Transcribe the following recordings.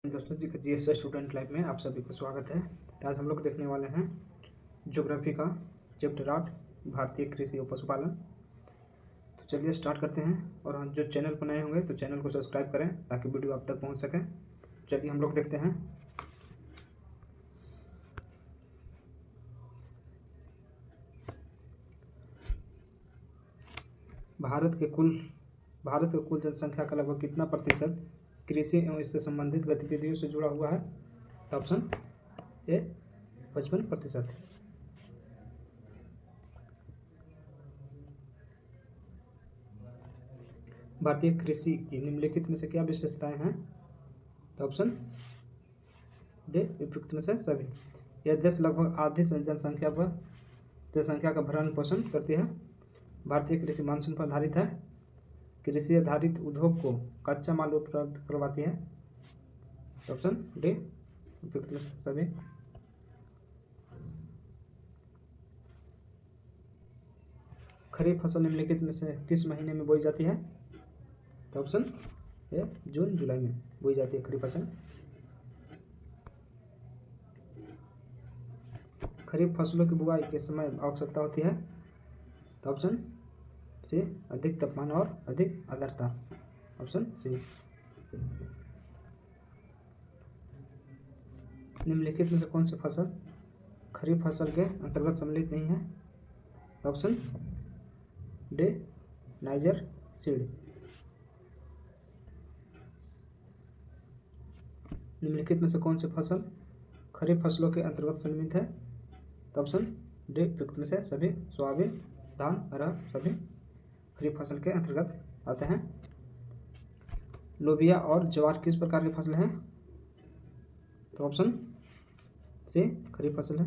दोस्तों जी GS student life में आप सभी को स्वागत है। तो आज हम लोग देखने वाले हैं ज्योग्राफी का चैप्टर 8 भारतीय कृषि और पशुपालन। तो चलिए स्टार्ट करते हैं। और जो चैनल पर नए होंगे तो चैनल को सब्सक्राइब करें ताकि वीडियो आप तक पहुंच सके। चलिए हम लोग देखते हैं। भारत के कुल जनसंख्या का लगभग कितना प्रतिशत कृषि एवं इससे संबंधित गतिविधियों से जुड़ा हुआ है? तो ऑप्शन ए 55%। भारतीय कृषि की निम्नलिखित में से क्या विशेषताएं हैं? तो ऑप्शन डी उपयुक्त में से सभी। यह देश लगभग आधी जनसंख्या का भरण पोषण करती है। भारतीय कृषि मानसून पर आधारित है। कृषि आधारित उद्योग को कच्चा माल उपलब्ध करवाती है। ऑप्शन डी उपयुक्त में से सभी। खरीफ फसल निम्नलिखित में से किस महीने में बोई जाती है? तो ऑप्शन ए जून जुलाई में बोई जाती है खरीफ फसल। खरीफ फसलों की बुआई के समय आवश्यकता होती है। तो ऑप्शन सी अधिक तापमान और अधिक आर्द्रता। Option C. निम्नलिखित में से कौन सी फसल खरीफ फसल के अंतर्गत सम्मिलित नहीं है? तो ऑप्शन डी नाइजर सीड। निम्नलिखित में से कौन सी फसल खरीफ फसलों के अंतर्गत सम्मिलित है? तो ऑप्शन डी उपयुक्त में से सभी। सोयाबीन, धान, अरहर सभी खरीफ फसल के अंतर्गत आते हैं। लोबिया और ज्वार किस प्रकार की फसल है? तो ऑप्शन सी खरीफ फसल है।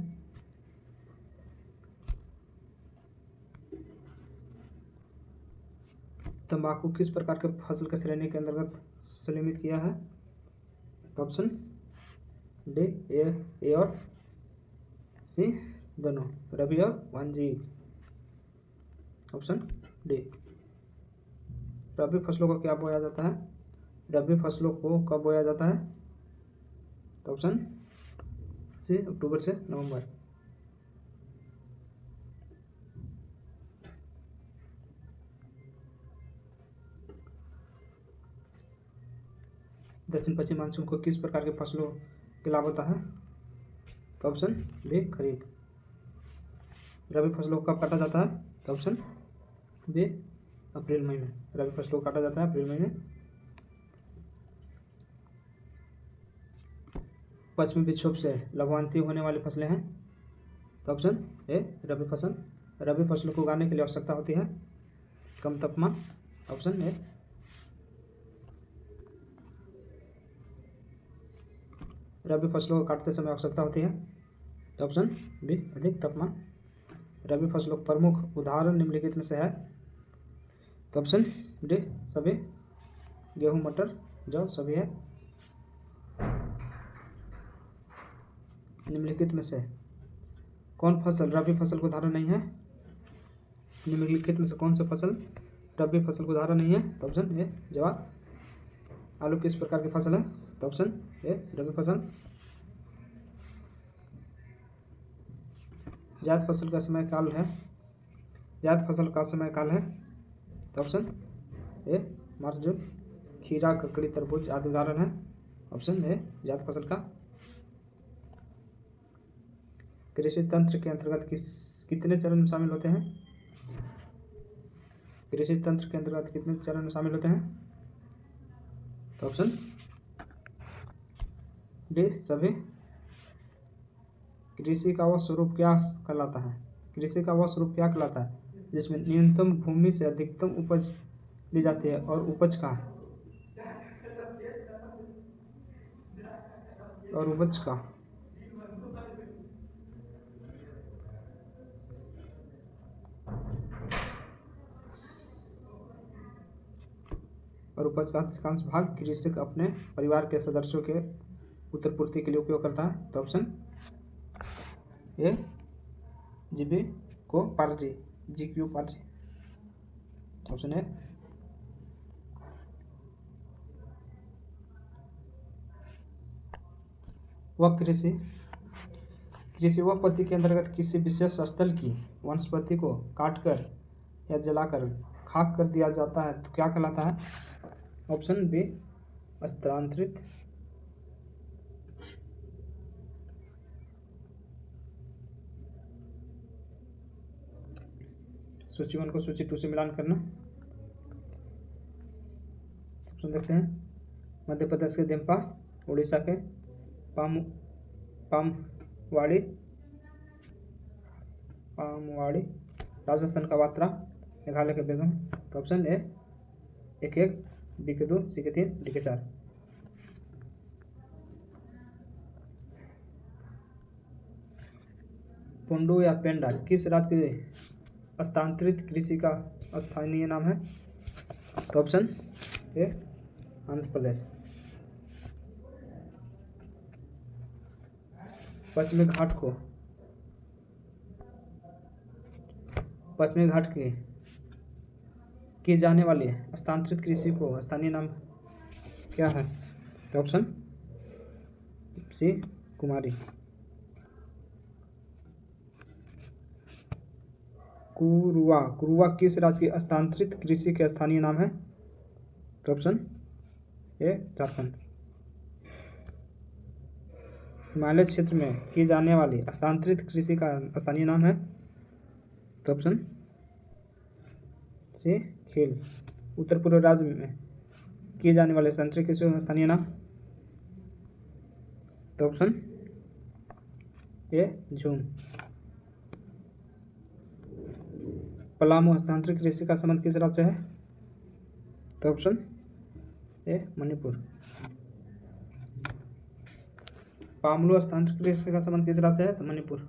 तंबाकू किस प्रकार के फसल के श्रेणी के अंतर्गत सम्मिलित किया है? तो ऑप्शन डी ए और सी दोनों, रबी और वाणिज्यिक। Option D. रबी फसलों को क्या बोया जाता है? रबी फसलों को कब बोया जाता है? तो ऑप्शन सी अक्टूबर से नवंबर। दक्षिण पश्चिम मानसून को किस प्रकार के फसलों के लाभ होता है? तो ऑप्शन बी खरीफ। रबी फसलों को कब काटा जाता है? तो ऑप्शन बी अप्रैल महीने। रबी फसलों को काटा जाता है अप्रैल महीने। पश्चिमी विक्षोभ से लाभान्वित होने वाली फसलें हैं। तो ऑप्शन ए रबी फसल। रबी फसलों को उगाने के लिए आवश्यकता होती है कम तापमान। Option A. रबी फसलों को काटते समय आवश्यकता होती है। तो ऑप्शन बी अधिक तापमान। रबी फसलों का प्रमुख उदाहरण निम्नलिखित में से है। तो ऑप्शन डी सभी। गेहूं, मटर, जौ सभी है। निम्नलिखित में से कौन फसल रबी फसल को उदाहरण नहीं है? निम्नलिखित में से कौन सा फसल रबी फसल को उदाहरण नहीं है? तो ऑप्शन ए जवार। आलू किस प्रकार की फसल है? तो ऑप्शन ए रबी फसल। जायद फसल का समय काल है? जायद फसल का समय काल है? तो ऑप्शन ए मार्च जून। खीरा, ककड़ी, तरबूज आदि उदाहरण है। ऑप्शन ए जायद फसल का। कृषि तंत्र के अंतर्गत कितने चरण शामिल होते हैं? कृषि तंत्र के अंतर्गत कितने चरण शामिल होते हैं? तो ऑप्शन डी सभी। कृषि का वह स्वरूप क्या कहलाता है? कृषि का वह स्वरूप क्या कहलाता है जिसमें न्यूनतम भूमि से अधिकतम उपज ली जाती है और उपज का अधिकांश भाग कृषक अपने परिवार के सदस्यों के उत्तरपूर्ति के लिए उपयोग करता है। तो ऑप्शन ए जीविकोपार्जी। Option A. वह कृषि कृषि वह पद्धति के अंतर्गत किसी विशेष स्थल की वनस्पति को काटकर या जलाकर खाक कर दिया जाता है तो क्या कहलाता है? ऑप्शन बी स्थानांतरित। सूची 1 को सूची 2 से मिलान करना। ऑप्शन देखते हैं। मध्य प्रदेश के दिम्पा, उड़ीसा के पामवाड़ी, राजस्थान का वात्रा, मेघालय के बेगम। तो ऑप्शन ए 1-1, बी के 2, सी के 3, डी के 4। पुंडू या पेंडा किस राज्य के स्थानांतरित कृषि का स्थानीय नाम है? तो ऑप्शन ए आंध्र प्रदेश। पश्चिमी घाट की जाने वाली स्थानांतरित कृषि को स्थानीय नाम क्या है? तो ऑप्शन सी कुमारी। कुरुआ किस राज्य की स्थानांतरित कृषि के स्थानीय नाम है? तो ऑप्शन ए झारखंड। हिमालय क्षेत्र में की जाने वाली स्थानांतरित कृषि का स्थानीय नाम है? तो ऑप्शन सी खेल। उत्तर पूर्व राज्य में की जाने वाले स्थानांतरित कृषि का स्थानीय नाम? तो ऑप्शन ए झूम। पलामू स्थानांतरित कृषि का संबंध किस राज्य से है? तो ऑप्शन ए मणिपुर। पामलू स्थानांतरित कृषि का संबंध किस राज्य से है? तो मणिपुर।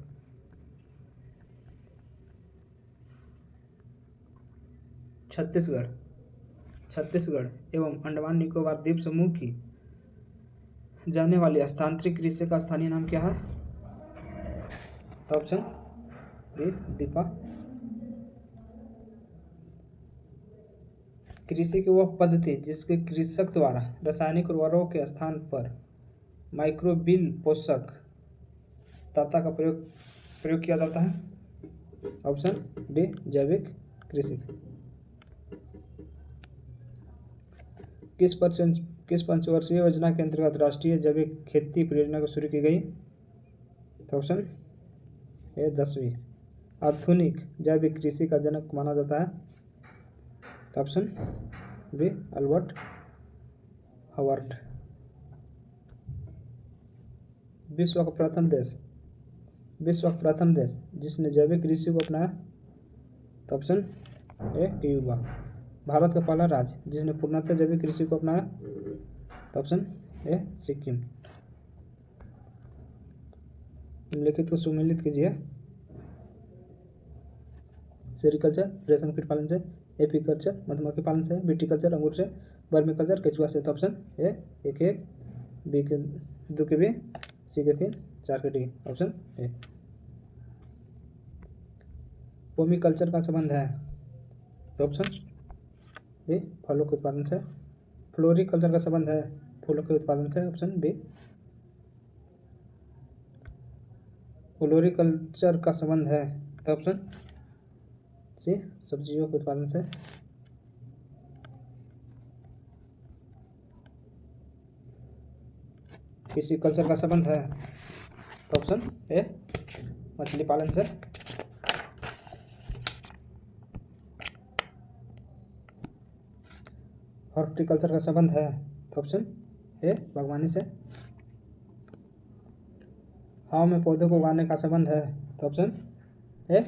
छत्तीसगढ़ एवं अंडमान निकोबार द्वीप समूह की जाने वाली स्थानांतरित कृषि का स्थानीय नाम क्या है? तो ऑप्शन बी दीपा। कृषि की वह पद्धति जिसके कृषक द्वारा रासायनिक उर्वरकों के स्थान पर माइक्रोबियल पोषक तत्व का प्रयोग किया जाता है? ऑप्शन डी जैविक कृषि। किस पंचवर्षीय योजना के अंतर्गत राष्ट्रीय जैविक खेती परियोजना को शुरू की गई? तो ऑप्शन ए 10वीं। आधुनिक जैविक कृषि का जनक माना जाता है? तो ऑप्शन बी अल्बर्ट हॉवर्ड। विश्व का प्रथम देश जिसने जैविक कृषि को अपनाया? तो ऑप्शन ए क्यूबा। भारत का पहला राज्य जिसने पूर्णतः जैविक कृषि को अपनाया? तो ऑप्शन ए सिक्किम। निम्नलिखित को सुमेलित कीजिए। सेरिकल्चर रेशम कीट पालन से, एपीकल्चर मधुमक्खी पालन से, विटीकल्चर अंगूर से, वर्मीकल्चर केचुआ से। तो ऑप्शन ए 1-1, बी के 2 के बी, सी के 3, 4 के डी। Option A. पोमीकल्चर का संबंध है? तो ऑप्शन बी फलों के उत्पादन से। फ्लोरिकल्चर का संबंध है फूलों के उत्पादन से? Option B. फ्लोरिकल्चर का संबंध है? तो ऑप्शन सी सब्जियों के उत्पादन से। फिशिकल्चर का संबंध है? तो ऑप्शन ए मछली पालन से। हॉर्टिकल्चर का संबंध है? तो ऑप्शन ए बागवानी से। हवा में पौधों को उगाने का संबंध है? तो ऑप्शन ए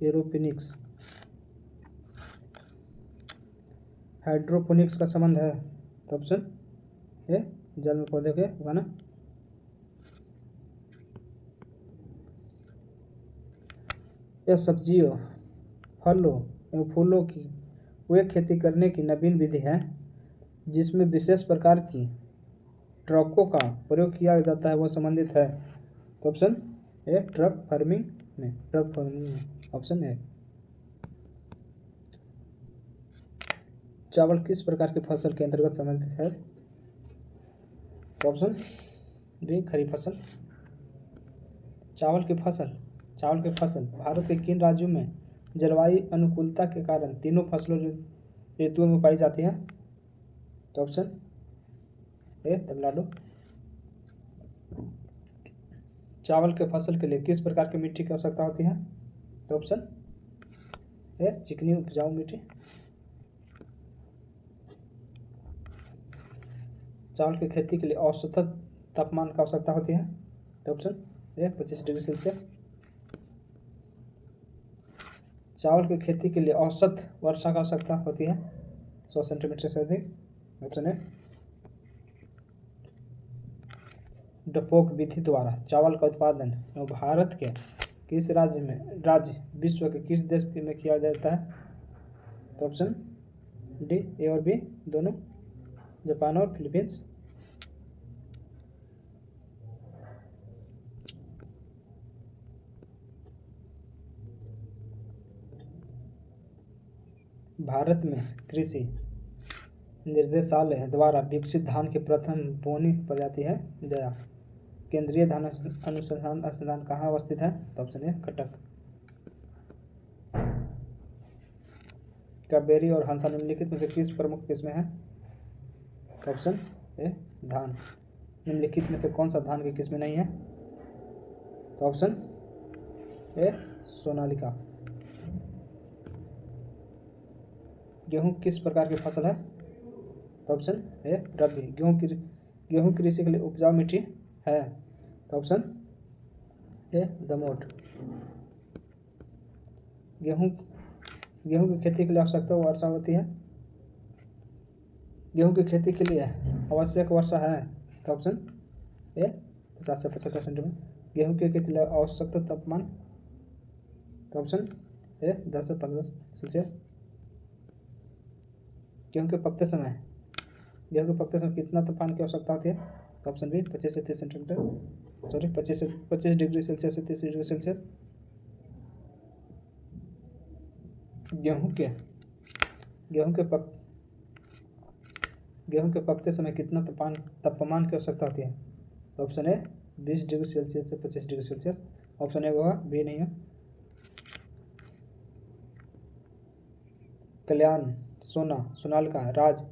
एरोपोनिक्स। हाइड्रोपोनिक्स का संबंध है? तो ऑप्शन ए जल में पौधे के उगाना। यह सब्जियों, फलों एवं फूलों की वे खेती करने की नवीन विधि है जिसमें विशेष प्रकार की ट्रकों का प्रयोग किया जाता है, वह संबंधित है? तो ऑप्शन ए ट्रक फार्मिंग में। Option A. चावल किस प्रकार की फसल के अंतर्गत सम्मिलित है? तो ऑप्शन डी खरीफ फसल। चावल की फसल भारत के किन राज्यों में जलवायु अनुकूलता के कारण तीनों फसलों ऋतुओं में पाई जाती है? तो ऑप्शन ए तमिलनाडु। चावल के फसल के लिए किस प्रकार की मिट्टी की आवश्यकता होती है? तो ऑप्शन ए चिकनी उपजाऊ मिट्टी। चावल की खेती के लिए औसत तापमान की आवश्यकता होती है? तो ऑप्शन ए 25 डिग्री सेल्सियस। चावल की खेती के लिए औसत वर्षा की आवश्यकता होती है 100 सेंटीमीटर से अधिक। ऑप्शन ए डपोक विधि द्वारा चावल का उत्पादन भारत के किस राज्य विश्व के किस देश में किया जाता है? तो ऑप्शन डी ए और बी दोनों, जापान और फिलीपींस। भारत में कृषि निर्देशालय द्वारा विकसित धान की प्रथम बोनी प्रजाति है जया। केंद्रीय धान अनुसंधान कहाँ अवस्थित है? तो ऑप्शन ए कटक। कावेरी और हंसा निम्नलिखित में से किस प्रमुख किस्में हैं? तो ऑप्शन ए धान। निम्नलिखित में से कौन सा धान की किस्में नहीं है? तो ऑप्शन ए सोनालिका। गेहूं किस प्रकार की फसल है? तो ऑप्शन ए रबी। गेहूं कृषि के लिए उपजाऊ मिट्टी है? तो ऑप्शन ए दमोट। गेहूं की खेती के लिए आवश्यकता वर्षा होती है? गेहूं की खेती के लिए आवश्यक वर्षा है? तो ऑप्शन ए 50 से 75 सेंटीमीटर। गेहूं की खेती के लिए आवश्यक तापमान? तो ऑप्शन ए 10 से 15 सेल्सियस। गेहूं के पकते समय कितना तापमान की आवश्यकता होती है? तो ऑप्शन बी 25 से 30 सेंटीमीटर, सॉरी 25 डिग्री सेल्सियस से 30 डिग्री सेल्सियस। गेहूं के पकते समय कितना तापमान की आवश्यकता होती है? तो ऑप्शन ए 20 डिग्री सेल्सियस से 25 डिग्री सेल्सियस। ऑप्शन ए होगा, बी नहीं है। कल्याण, सोनालिका, राज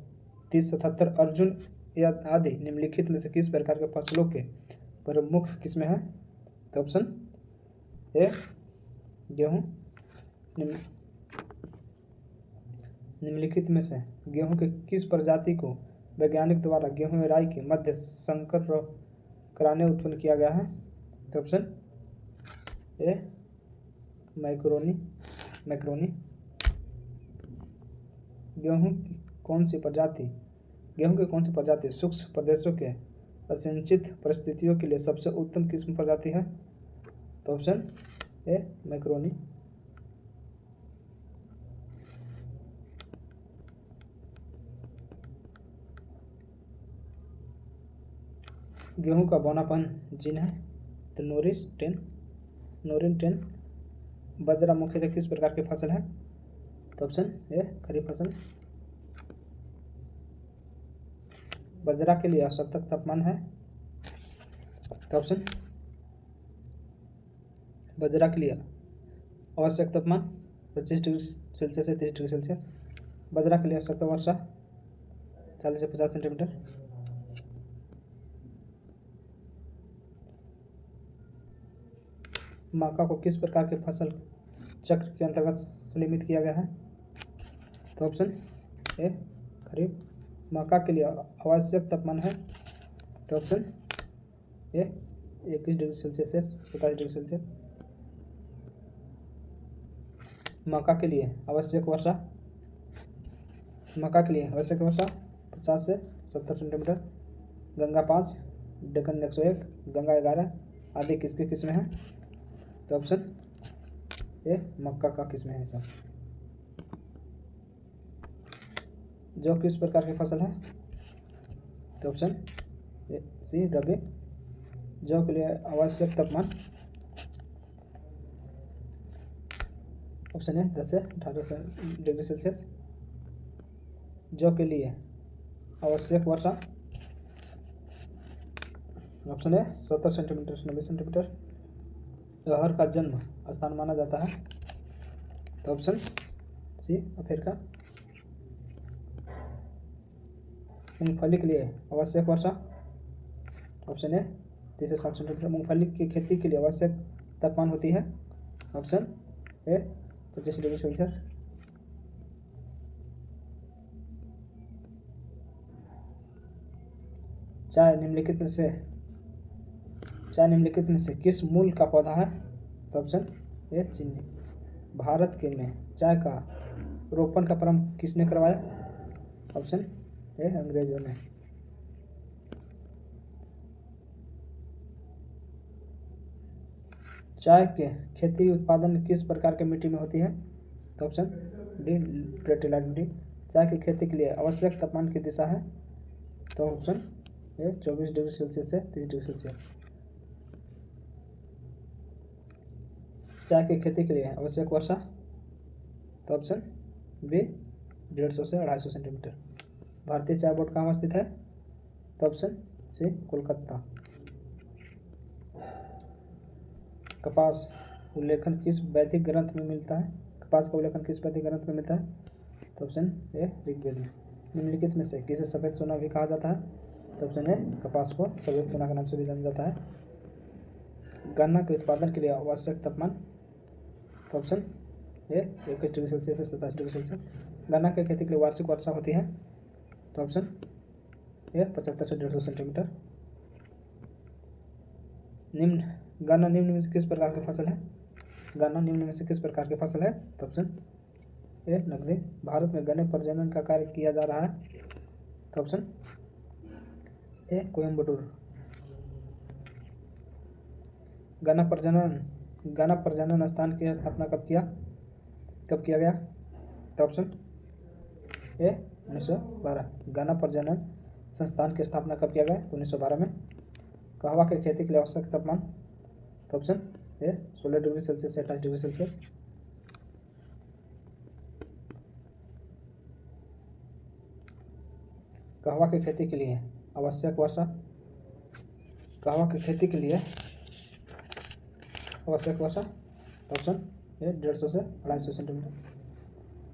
3077, अर्जुन आदि निम्नलिखित में से किस प्रकार के फसलों के प्रमुख किस्में हैं? तो ऑप्शन ए गेहूं। निम्नलिखित में से गेहूं के किस प्रजाति को वैज्ञानिक द्वारा गेहूं में राई के मध्य संकर कराने उत्पन्न किया गया है? तो ऑप्शन ए मैक्रोनी। गेहूं की कौन सी प्रजाति शुष्क प्रदेशों के असिंचित परिस्थितियों के लिए सबसे उत्तम किस्म प्रजाति है? तो ऑप्शन ए मैक्रोनी। गेहूं का बौनापन जीन है? तो नोरिन 10। बाजरा मुख्यतः किस प्रकार की फसल है? तो ऑप्शन ए खरीफ फसल। बाजरा के लिए आवश्यक तापमान है? तो ऑप्शन बाजरा के लिए आवश्यक तापमान 25 डिग्री सेल्सियस से 30 डिग्री सेल्सियस। बाजरा के लिए आवश्यक वर्षा 40 से 50 सेंटीमीटर। मक्का को किस प्रकार के फसल चक्र के अंतर्गत सीमित किया गया है? तो ऑप्शन ए खरीफ। मक्का के लिए आवश्यक तापमान है? तो ऑप्शन ए 21 डिग्री सेल्सियस से 27 डिग्री सेल्सियस। मक्का के लिए आवश्यक वर्षा 50 से 70 सेंटीमीटर। गंगा 5, डेक्कन 101, गंगा 11 आदि किसके किस्में हैं? तो ऑप्शन ए मक्का का किस्में है सब। जौ किस प्रकार की फसल है? तो ऑप्शन ए सी रबी। जौ के लिए आवश्यक तापमान ऑप्शन है 10 से 18 डिग्री सेल्सियस। जौ के लिए आवश्यक वर्षा ऑप्शन है 70 सेंटीमीटर से 90 सेंटीमीटर। अरहर का जन्म स्थान माना जाता है, तो ऑप्शन सी अफ्रीका। मूंगफली के लिए आवश्यक वर्षा, ऑप्शन ए 30 से 60 सेंटीमीटर। मूंगफली की खेती के लिए आवश्यक तापमान होती है, ऑप्शन ए 25 डिग्री सेल्सियस। चाय निम्नलिखित में से किस मूल का पौधा है, तो ऑप्शन ए चीनी। भारत के में चाय का रोपण का प्रारंभ किसने करवाया, ऑप्शन ए अंग्रेजों ने। चाय के खेती उत्पादन किस प्रकार के मिट्टी में होती है, तो ऑप्शन डी लेटराइट मिट्टी। चाय की खेती के लिए आवश्यक तापमान की दिशा है, तो ऑप्शन ए 24 डिग्री सेल्सियस से 30 डिग्री सेल्सियस। चाय की खेती के लिए आवश्यक वर्षा, तो ऑप्शन बी 150 से 250 सेंटीमीटर। भारतीय चाय बोर्ड कहाँ स्थित है, तो ऑप्शन सी कोलकाता। कपास उल्लेखन किस वैदिक ग्रंथ में मिलता है, कपास का उल्लेखन किस वैदिक ग्रंथ में मिलता है, तो ऑप्शन ए ऋग्वेद में। निम्नलिखित में से किसे सफ़ेद सोना भी कहा जाता है, तो ऑप्शन ए कपास को सफ़ेद सोना के नाम से भी जाना जाता है। गन्ना के उत्पादन के लिए आवश्यक तापमान, तो ऑप्शन ए 21 डिग्री सेल्सियस से 27 डिग्री सेल्सियस। गन्ना की खेती के लिए वार्षिक वर्षा होती है, तो ऑप्शन ए 75 से 150 सेंटीमीटर। गन्ना निम्न में से किस प्रकार की फसल है, गन्ना निम्न में से किस प्रकार की फसल है, तो ऑप्शन ए नकदी। भारत में गन्ने प्रजनन का कार्य किया जा रहा है, तो ऑप्शन ए कोयम्बटूर। गन्ना प्रजनन स्थान की स्थापना कब किया गया, तो ऑप्शन ए 1912। गन्ना प्रजनन संस्थान की स्थापना कब किया गया, 1912 में। कहवा की खेती के लिए आवश्यक तापमान, तो ऑप्शन ए 16 डिग्री सेल्सियस से 28 डिग्री सेल्सियस। कहवा की खेती के लिए आवश्यक वर्षा, कहवा की खेती के लिए आवश्यक वर्षा, तो ऑप्शन ए 150 से 250 सेंटीमीटर।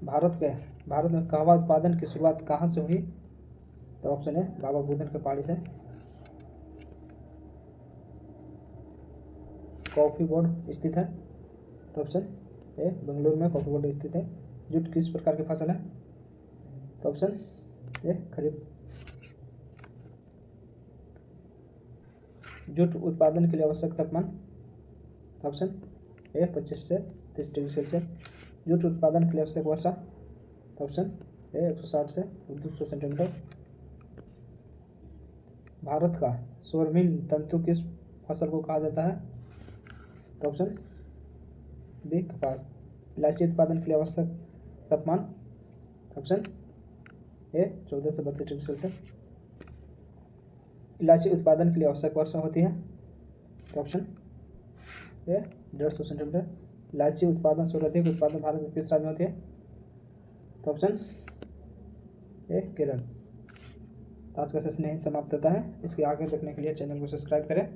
भारत में कहवा उत्पादन की शुरुआत कहाँ से हुई, तो ऑप्शन ए बाबा बुदन के पहाड़ी से। कॉफी बोर्ड स्थित है, तो ऑप्शन ए बेंगलुरु में कॉफी बोर्ड स्थित है। जूट किस प्रकार की फसल है, तो ऑप्शन ए खरीफ। जूट उत्पादन के लिए आवश्यक तापमान, तो ऑप्शन ए 25 से 30 डिग्री सेल्सियस। जूट उत्पादन के लिए आवश्यक वर्षा, तो ऑप्शन ए 160 से 200 सेंटीमीटर। भारत का स्वर्णिम तंतु किस फसल को कहा जाता है, तो ऑप्शन बी कपास। इलायची उत्पादन के लिए आवश्यक तापमान, तो ऑप्शन ए 14 से 32 डिग्री सेल्सियस। इलायची उत्पादन के लिए आवश्यक वर्षा होती है, तो ऑप्शन ए 150 सेंटीमीटर। इलायची उत्पादन सर्वाधिक उत्पादन भारत के किस राज्य में होती है, तो ऑप्शन ए केरल। आज का सेशन यहीं समाप्त होता है। इसके आगे देखने के लिए चैनल को सब्सक्राइब करें।